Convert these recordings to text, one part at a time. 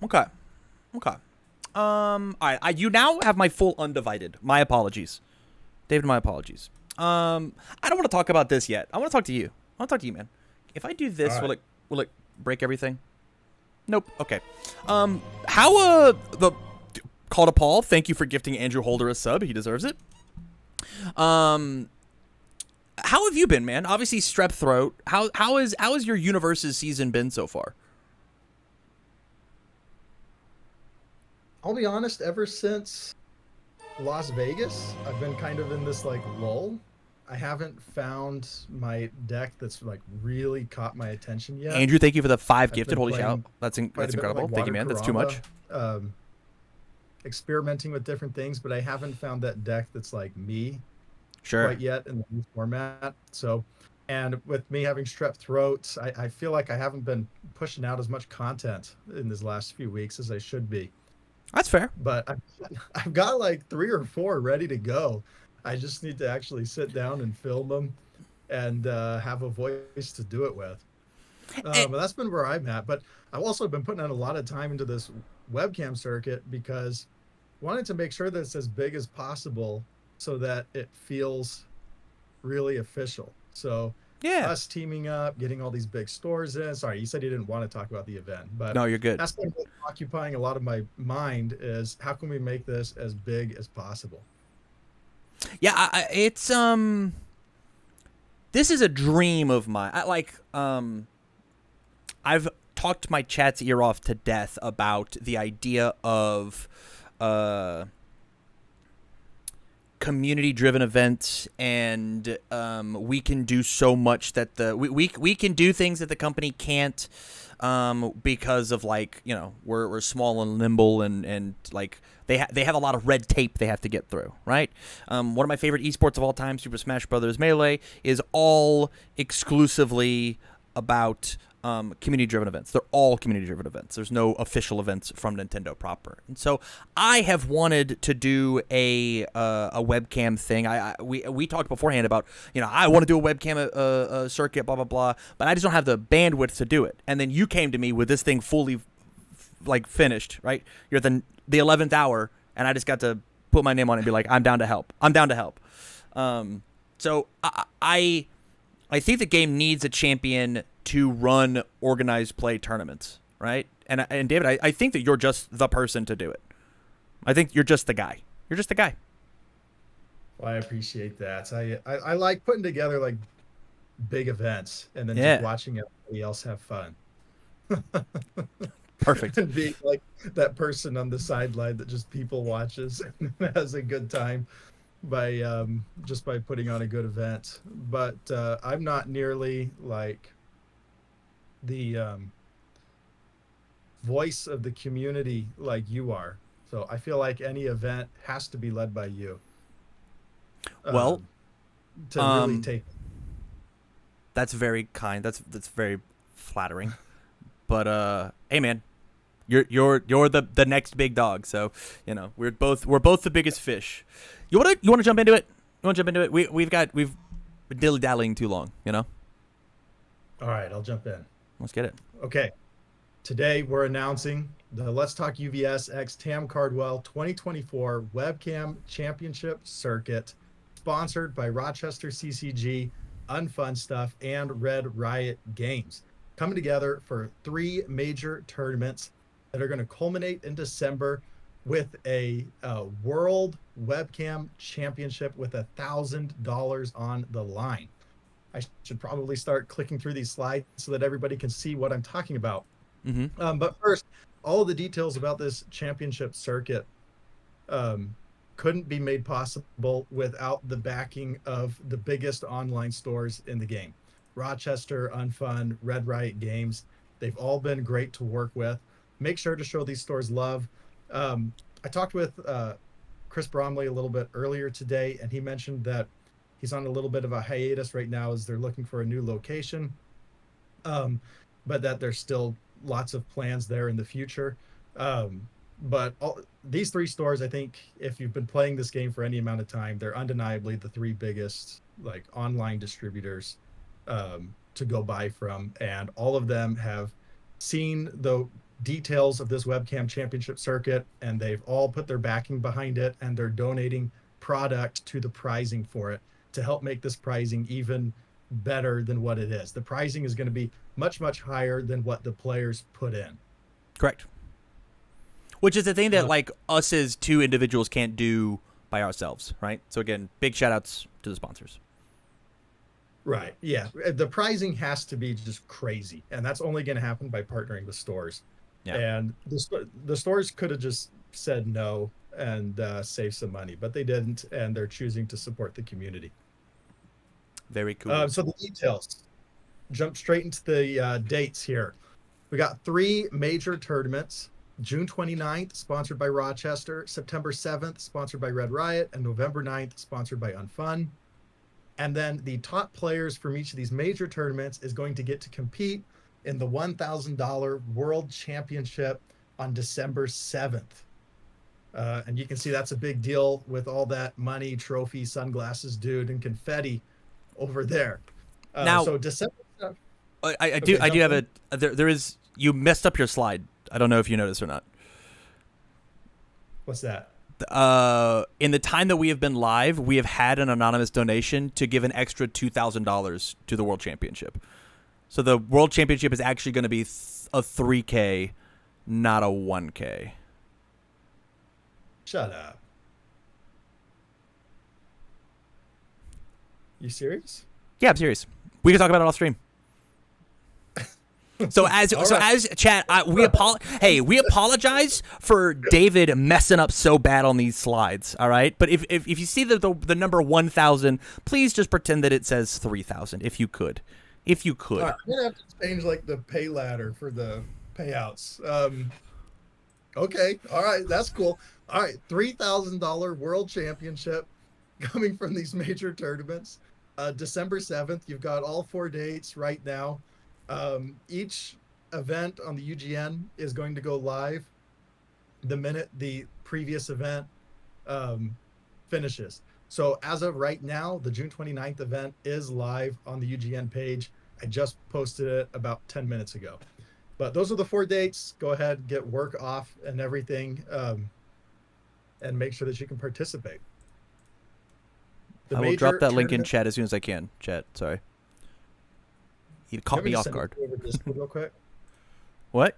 Okay. Okay. All right. You now have my full undivided. My apologies, David. My apologies. I don't want to talk about this yet. I want to talk to you. I want to talk to you, man. If I do All this, right. will it break everything? Nope. Okay. How the call to Paul. Thank you for gifting Andrew Holder a sub. He deserves it. Um, how have you been, man? Obviously, strep throat. How has your universe's season been so far? I'll be honest, ever since Las Vegas, I've been kind of in this like lull. I haven't found my deck that's like really caught my attention yet. Andrew, thank you for the 5 I've gifted. been Holy shout! playing quite That's a bit with like incredible. Thank you, Water man. That's too Karamba, much. um, experimenting with different things, but I haven't found that deck that's like me Sure. quite yet in the new format. So, and with me having strep throat, I feel like I haven't been pushing out as much content in these last few weeks as I should be. That's fair. But I've got like three or four ready to go. I just need to actually sit down and film them and have a voice to do it with. Eh, But that's been where I'm at. But I've also been putting in a lot of time into this webcam circuit because I wanted to make sure that it's as big as possible so that it feels really official. So yeah. us teaming up, getting all these big stores in. Sorry, you said you didn't want to talk about the event, but No, you're good. that's been occupying a lot of my mind is how can we make this as big as possible? Yeah, it's this is a dream of mine. I've talked my chat's ear off to death about the idea of uh community driven events, and we can do so much that we can do things that the company can't, because of, like, we're small and nimble, and like they have a lot of red tape they have to get through, right? One of my favorite esports of all time, Super Smash Brothers Melee, is all exclusively about community-driven events. They're all community-driven events. There's no official events from Nintendo proper. And so I have wanted to do a webcam thing. We talked beforehand about, I want to do a webcam circuit, blah blah blah, but I just don't have the bandwidth to do it. And then you came to me with this thing fully like finished, right? You're at the 11th hour, and I just got to put my name on it and be like, I'm down to help. I'm down to help. So I think the game needs a champion to run organized play tournaments, right? And David, I think that you're just the person to do it. I think you're just the guy. You're just the guy. Well, I appreciate that. I like putting together like big events and then just Yeah, watching everybody else have fun. perfect. And being like that person on the sideline that just people watches and has a good time by just by putting on a good event. But I'm not nearly like the voice of the community like you are. So I feel like any event has to be led by you Well, um, to really um, take. that's very kind. That's very flattering. But hey, man, you're the next big dog. So we're both the biggest fish. You wanna jump into it? You wanna jump into it? We've been dilly dallying too long. All right, I'll jump in. Let's get it. Okay, today we're announcing the Let's Talk UVS X TamCardwell 2024 Webcam Championship Circuit, sponsored by Rochester CCG, Unfun Stuff, and Red Riot Games, coming together for three major tournaments that are going to culminate in December with a World Webcam Championship with $1,000 on the line. I should probably start clicking through these slides so that everybody can see what I'm talking about. Mm-hmm. But first, all of the details about this championship circuit um, couldn't be made possible without the backing of the biggest online stores in the game. Rochester, Unfun, Red Riot Games. They've all been great to work with. Make sure to show these stores love. I talked with Chris Bromley a little bit earlier today, and he mentioned that he's on a little bit of a hiatus right now as they're looking for a new location, but that there's still lots of plans there in the future. But these three stores, I think, if you've been playing this game for any amount of time, they're undeniably the three biggest like online distributors to go buy from, and all of them have seen the details of this webcam championship circuit, and they've all put their backing behind it, and they're donating product to the pricing for it to help make this pricing even better than what it is. The pricing is going to be much, much higher than what the players put in. Correct. Which is the thing that like us as two individuals can't do by ourselves, right? So again, big shout outs to the sponsors. Right. Yeah. The pricing has to be just crazy. And that's only going to happen by partnering with stores. Yeah. And the stores could have just said no and saved some money, but they didn't. And they're choosing to support the community. Very cool. So the details, jump straight into the dates here. We got 3 major tournaments. June 29th, sponsored by Rochester. September 7th, sponsored by Red Riot. And November 9th, sponsored by Unfun. And then the top players from each of these major tournaments is going to get to compete in the $1,000 World Championship on December 7th. And you can see that's a big deal with all that money, trophy, sunglasses, dude, and confetti over there. Now, so December. I do have a there is, you messed up your slide. I don't know if you noticed or not. What's that? In the time that we have been live, we have had an anonymous donation to give an extra $2,000 to the World Championship. So the World Championship is actually going to be a 3K, not a 1K. Shut up. You serious? Yeah, I'm serious. We can talk about it off stream. So as chat, we apologize for David messing up so bad on these slides. All right, but if you see the number 1,000, please just pretend that it says 3,000. If you could. All right, I'm gonna have to change like the pay ladder for the payouts. Okay, all right, that's cool. All right, $3,000 World Championship coming from these major tournaments. December 7th. You've got all 4 dates right now. Each event on the UGN is going to go live the minute the previous event finishes. So as of right now, the June 29th event is live on the UGN page. I just posted it about 10 minutes ago. But those are the 4 dates. Go ahead, get work off and everything, and make sure that you can participate. I will drop that link in chat as soon as I can. Chat, sorry. You caught me off guard. Real quick. What?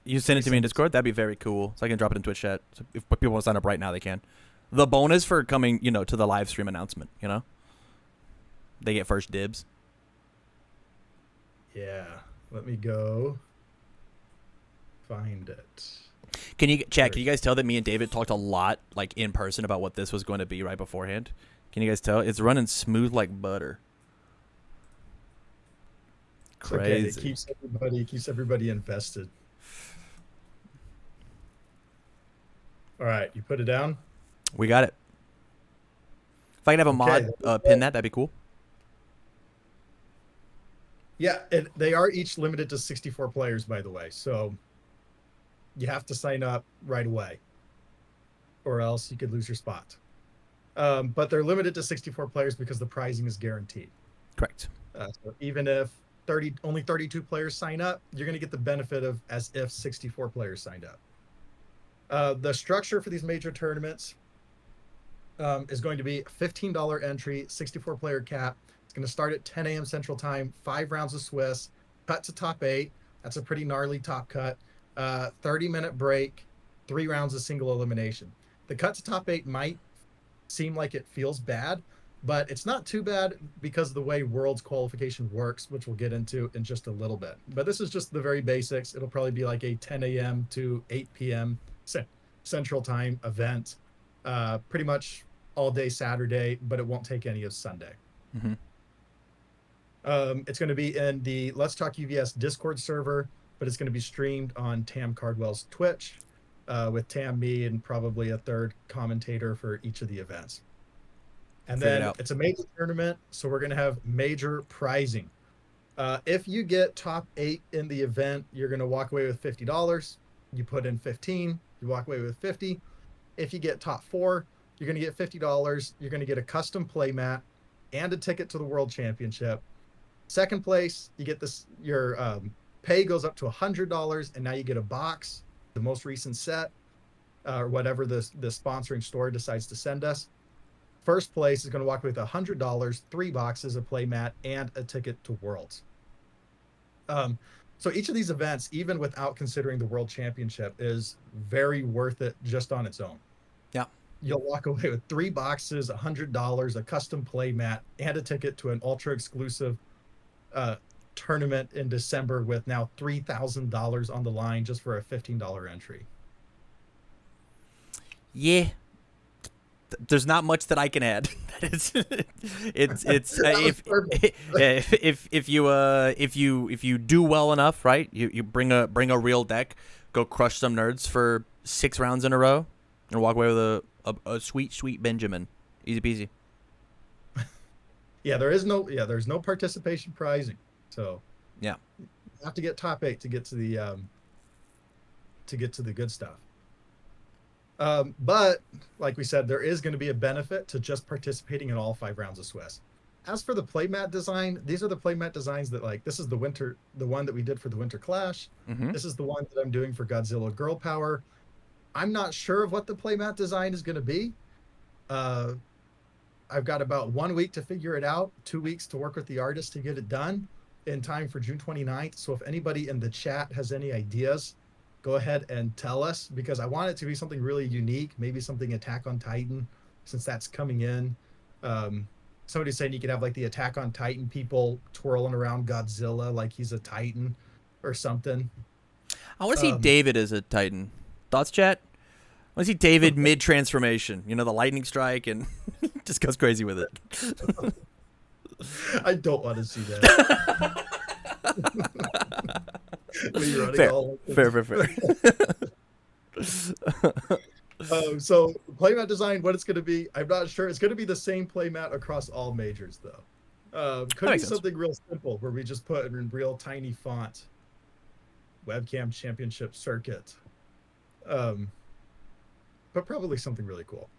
You send it to me in Discord? That'd be very cool. So I can drop it in Twitch chat. So if people want to sign up right now, they can. The bonus for coming, to the live stream announcement, They get first dibs. Yeah. Let me go find it. Can you guys tell that me and David talked a lot, like, in person about what this was going to be right beforehand? Can you guys tell? It's running smooth like butter. Crazy. Okay, it keeps everybody invested. All right, you put it down. We got it. If I can have a mod pin that'd be cool. Yeah, they are each limited to 64 players, by the way. So you have to sign up right away, or else you could lose your spot. But they're limited to 64 players because the pricing is guaranteed. Correct. So even if only 32 players sign up, you're going to get the benefit of as if 64 players signed up. The structure for these major tournaments is going to be $15 entry, 64 player cap. It's going to start at 10 a.m. Central Time, 5 rounds of Swiss, cut to top 8. That's a pretty gnarly top cut. 30-minute break, 3 rounds of single elimination. The cut to top 8 might seem like it feels bad, but it's not too bad because of the way Worlds qualification works, which we'll get into in just a little bit. But this is just the very basics. It'll probably be like a 10 a.m. to 8 p.m. Central Time event, pretty much all day Saturday, but it won't take any of Sunday. Mm-hmm. It's going to be in the Let's Talk UVS Discord server, but it's going to be streamed on TamCardwell's Twitch with Tam, me, and probably a third commentator for each of the events. And then it's a major tournament, so we're going to have major pricing. If you get top 8 in the event, you're going to walk away with $50. You put in 15, you walk away with 50. If you get top 4, you're going to get $50. You're going to get a custom play mat and a ticket to the World Championship. Second place, you get your Pay goes up to $100, and now you get a box, the most recent set, or whatever the sponsoring store decides to send us. First place is going to walk away with $100, 3 boxes, a playmat, and a ticket to Worlds. So each of these events, even without considering the World Championship, is very worth it just on its own. Yeah. You'll walk away with 3 boxes, $100, a custom playmat, and a ticket to an ultra exclusive tournament in December with now $3,000 on the line just for a $15 entry. Yeah. There's not much that I can add. It's if you do well enough, right? You bring a real deck, go crush some nerds for 6 rounds in a row, and walk away with a sweet Benjamin. Easy peasy. Yeah, there's no participation prizing. So yeah, you have to get top 8 to get to the good stuff. But like we said, there is going to be a benefit to just participating in all 5 rounds of Swiss. As for the playmat design, these are the playmat designs that, like, this is the one that we did for the Winter Clash. Mm-hmm. This is the one that I'm doing for Godzilla Girl Power. I'm not sure of what the playmat design is going to be. I've got about 1 week to figure it out, 2 weeks to work with the artist to get it done in time for June 29th. So if anybody in the chat has any ideas, go ahead and tell us, because I want it to be something really unique, maybe something Attack on Titan, since that's coming in. Somebody's saying you could have like the Attack on Titan people twirling around Godzilla like he's a Titan or something. I want to see David as a Titan. Thoughts, chat? I want to see David mid-transformation. You know, the lightning strike, and just goes crazy with it. I don't want to see that. Fair. So playmat design, what it's going to be, I'm not sure. It's going to be the same playmat across all majors, though. Could be something real simple where we just put in real tiny font, Webcam Championship Circuit. But probably something really cool.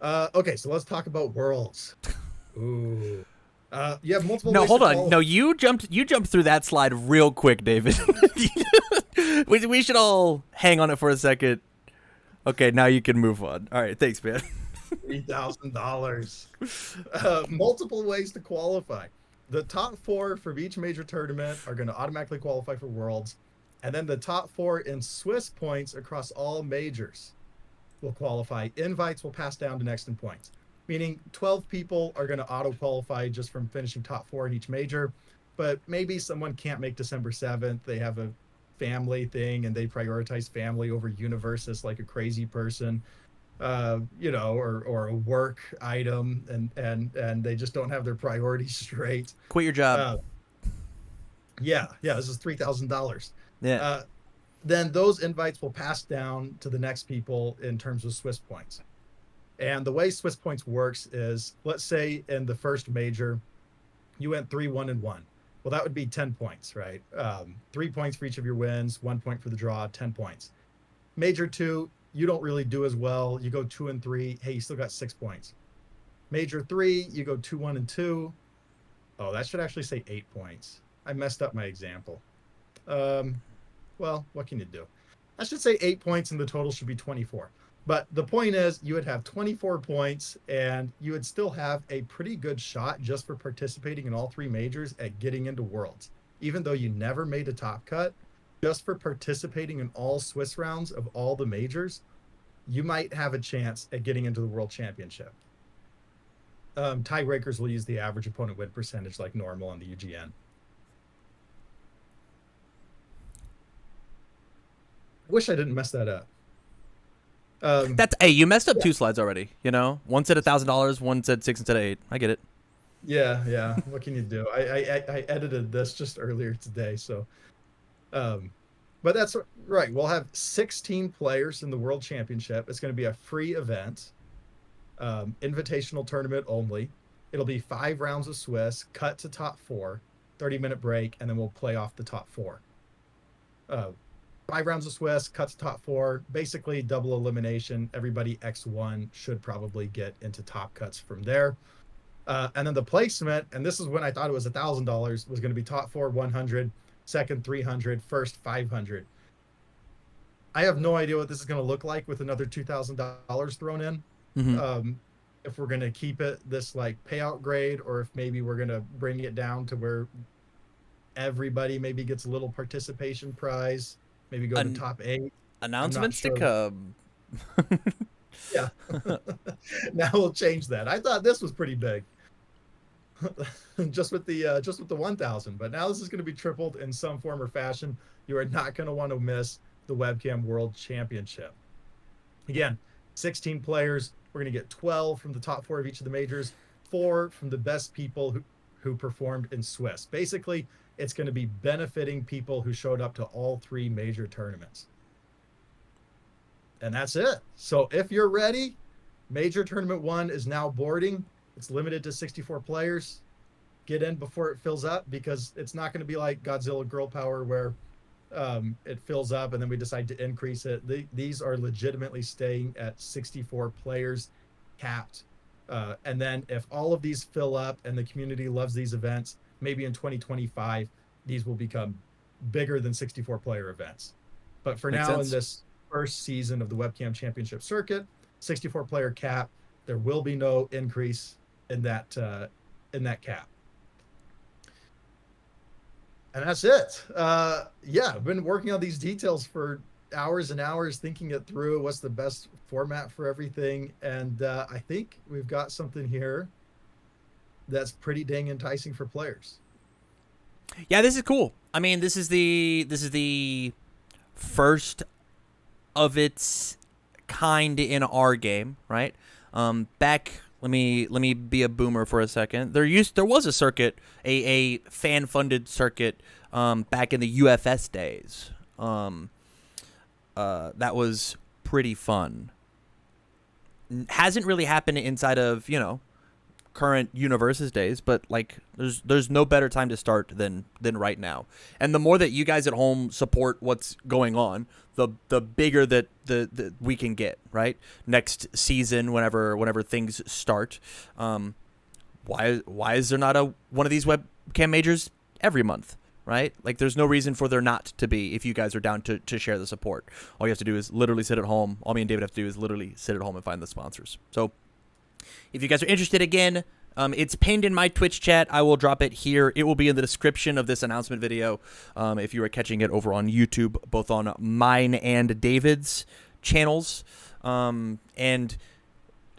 Okay, so let's talk about Worlds. Ooh. You have multiple. No, hold on. No, you jumped through that slide real quick, David. we should all hang on it for a second. Okay, now you can move on. All right, thanks, man. $3,000. Multiple ways to qualify. The top 4 from each major tournament are going to automatically qualify for Worlds, and then the top 4 in Swiss points across all majors will qualify. Invites will pass down to next in points, meaning 12 people are going to auto-qualify just from finishing top 4 in each major. But maybe someone can't make December 7th. They have a family thing, and they prioritize family over Universus like a crazy person, or a work item, and they just don't have their priorities straight. Quit your job. Yeah, this is $3,000. Yeah. Then those invites will pass down to the next people in terms of Swiss points. And the way Swiss points works is, let's say in the first major, you went 3-1-1. Well, that would be 10 points, right? 3 points for each of your wins, 1 point for the draw, 10 points. Major 2, you don't really do as well. You go 2-3. Hey, you still got 6 points. Major 3, you go 2-1-2. Oh, that should actually say 8 points. I messed up my example. Well, what can you do? I should say 8 points, and the total should be 24. But the point is, you would have 24 points, and you would still have a pretty good shot just for participating in all 3 majors at getting into Worlds. Even though you never made a top cut, just for participating in all Swiss rounds of all the majors, you might have a chance at getting into the World Championship. Tiebreakers will use the average opponent win percentage like normal on the UGN. Wish I didn't mess that up. Hey, you messed up 2 slides already. You know, one said $1,000, one said 6 instead of 8. I get it. Yeah. What can you do? I edited this just earlier today, so. But that's right. We'll have 16 players in the World Championship. It's going to be a free event, invitational tournament only. It'll be 5 rounds of Swiss, cut to top 4, 30-minute break, and then we'll play off the top 4. 5 rounds of Swiss, cuts top 4, basically double elimination. Everybody X1 should probably get into top cuts from there. And then the placement, and this is when I thought it was $1,000, was going to be top 4 100, second 300, first 500. I have no idea what this is going to look like with another $2,000 thrown in. Mm-hmm. If we're going to keep it this like payout grade, or if maybe we're going to bring it down to where everybody maybe gets a little participation prize, maybe go to top 8. I'm not Announcements to sure. come. Yeah. Now we'll change that. I thought this was pretty big. just with the 1,000, but now this is going to be tripled in some form or fashion. You are not going to want to miss the Webcam World Championship. Again, 16 players. We're going to get 12 from the top 4 of each of the majors, 4 from the best people who performed in Swiss. Basically, it's going to be benefiting people who showed up to all 3 major tournaments. And that's it. So if you're ready, Major Tournament 1 is now boarding. It's limited to 64 players. Get in before it fills up, because it's not going to be like Godzilla Girl Power where it fills up and then we decide to increase it. These are legitimately staying at 64 players capped. And then if all of these fill up and the community loves these events, maybe in 2025, these will become bigger than 64 player events. But for now, in this first season of the Webcam Championship Circuit, 64 player cap, there will be no increase in that cap. And that's it. Yeah, I've been working on these details for hours and hours, thinking it through. What's the best format for everything? And I think we've got something here that's pretty dang enticing for players. Yeah, this is cool. I mean, this is the first of its kind in our game, right? Back, let me be a boomer for a second. There was a circuit, a fan funded circuit, back in the UFS days. That was pretty fun. Hasn't really happened inside of, current Universes days, but like there's no better time to start than right now. And the more that you guys at home support what's going on, the bigger that the we can get, right? Next season, whenever things start. Why is there not one of these webcam majors every month, right? Like there's no reason for there not to be if you guys are down to share the support. All you have to do is literally sit at home. All me and David have to do is literally sit at home and find the sponsors. So if you guys are interested, again, it's pinned in my Twitch chat. I will drop it here. It will be in the description of this announcement video if you are catching it over on YouTube, both on mine and David's channels. And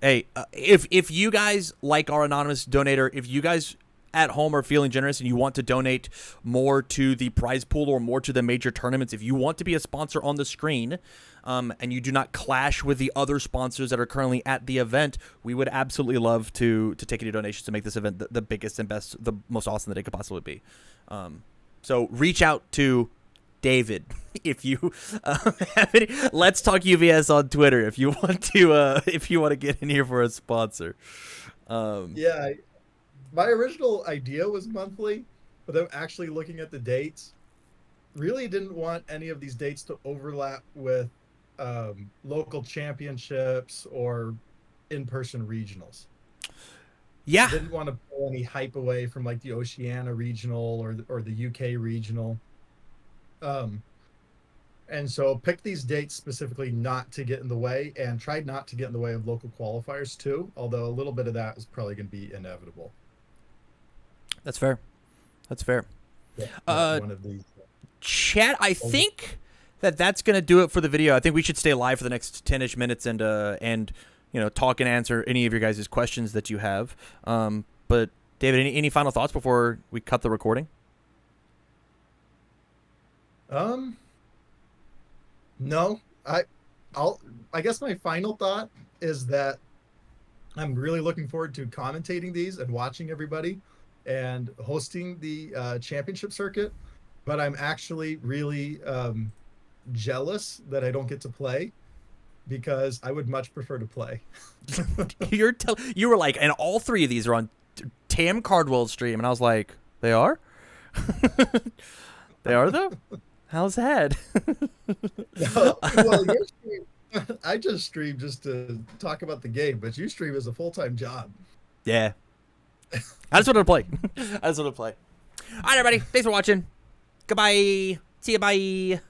hey, if you guys like our anonymous donator, if you guys at home are feeling generous and you want to donate more to the prize pool or more to the major tournaments, if you want to be a sponsor on the screen, and you do not clash with the other sponsors that are currently at the event, we would absolutely love to take any donations to make this event the biggest and best, the most awesome that it could possibly be. So reach out to David if you have any. Let's Talk UVS on Twitter if you want to get in here for a sponsor. Yeah, my original idea was monthly, but then actually looking at the dates, really didn't want any of these dates to overlap with local championships or in-person regionals. Yeah, Didn't want to pull any hype away from like the Oceania regional or the UK regional. And so picked these dates specifically not to get in the way, and tried not to get in the way of local qualifiers too, although a little bit of that is probably going to be inevitable. That's fair. Yeah, one of these. Chat, I think that's going to do it for the video. I think we should stay live for the next 10-ish minutes and talk and answer any of your guys' questions that you have. But David, any final thoughts before we cut the recording? No. I guess my final thought is that I'm really looking forward to commentating these and watching everybody and hosting the championship circuit, but I'm actually really jealous that I don't get to play, because I would much prefer to play. You were like, and all 3 of these are on TamCardwell stream, and I was like, they are? They are though? How's that? Well, your stream, I just stream just to talk about the game, but you stream as a full-time job. Yeah. I just want to play. All right, everybody. Thanks for watching. Goodbye. See you. Bye.